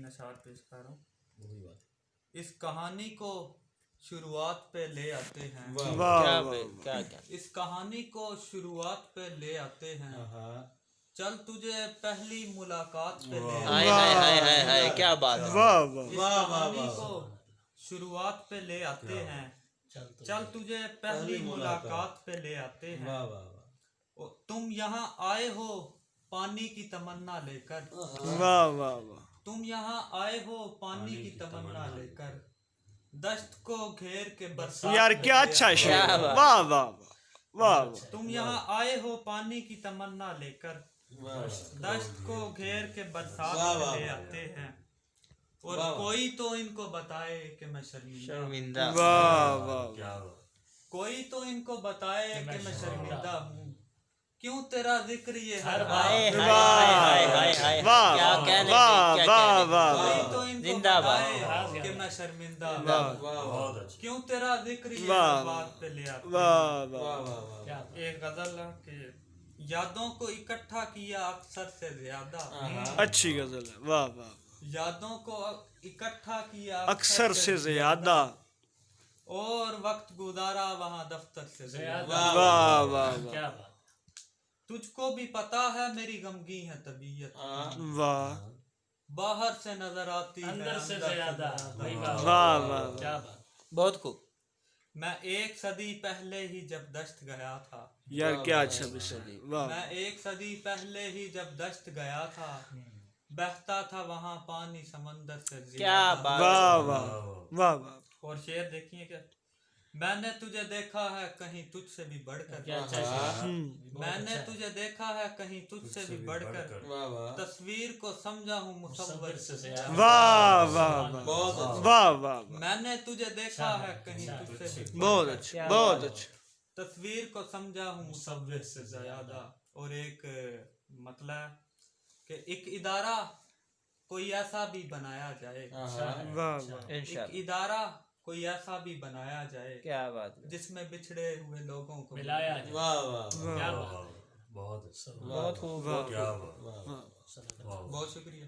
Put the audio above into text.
اشعار پیش کر رہا ہوں. اس کہانی کو شروعات پہ لے آتے ہیں. اس کہانی کو شروعات پہ لے آتے ہیں. چل تجھے پہلی ملاقات پہ لے آتے ہیں. کیا بات اس کہانی کو شروعات پہ لے آتے ہیں. چل تجھے پہلی ملاقات پہ لے آتے ہیں. تم یہاں آئے ہو پانی کی تمنا لے کر. تم یہاں آئے ہو پانی کی تمنا لے کر. دشت کو گھیر کے برسات. یار کیا اچھا شعر. واہ واہ واہ. تم یہاں آئے ہو پانی کی تمنا لے کر. دشت کو گھیر کے برسات میں لے آتے ہیں. اور کوئی تو ان کو بتائے کہ میں شرمندہ. واہ واہ. کوئی تو ان کو بتائے کہ میں شرمندہ ہوں. کیوں تیرا ذکر یہ ہر ہائے بات. ہائے ہائے ہائے واہ کیا کہنے واہ کیا واہ کہنے. واہ. کوئی تو ان کو زندہ باد. بتائے کہ میں شرمندہ ہوں. کیوں تیرا ذکر یہ واہ. ہر بات پہ لے آتے ہیں. واہ واہ. ایک غزل ہے کہ یادوں کو اکٹھا کیا اکثر سے زیادہ. اچھی غزل ہے. واہ واہ. یادوں کو اکٹھا کیا اکثر سے زیادہ. اور وقت گزارا وہاں دفتر سے زیادہ. واہ واہ. تجھ کو بھی پتا ہے میری غمگین ہے طبیعت. واہ باہر سے نظر آتی ہے اندر سے زیادہ. واہ واہ. بہت خوب. میں ایک صدی پہلے ہی جب دشت گیا تھا. یار کیا اچھا بشر. واہ. میں ایک صدی پہلے ہی جب دشت گیا تھا. بہتا تھا وہاں پانی سمندر سے زیادہ. کیا بات. واہ واہ واہ واہ. اور شعر دیکھیے کہ میں نے تجھے دیکھا ہے کہیں تجھ سے بھی بڑھ کر. میں نے تجھے دیکھا ہے کہیں تجھ سے بھی بڑھ کر. تصویر کو سمجھا ہوں مصور سے زیادہ. واہ واہ واہ واہ. میں نے تجھے دیکھا ہے کہیں تجھ سے بھی بہت اچھا بہت اچھا. تصویر کو سمجھا ہوں مصور سے زیادہ. اور ایک مطلب کہ ایک ادارہ کوئی ایسا بھی بنایا جائے. واہ واہ. ایک ادارہ کوئی ایسا بھی بنایا جائے کیا بات. جس میں بچھڑے ہوئے لوگوں کو ملایا جائے. بہت بہت خوب. بہت شکریہ.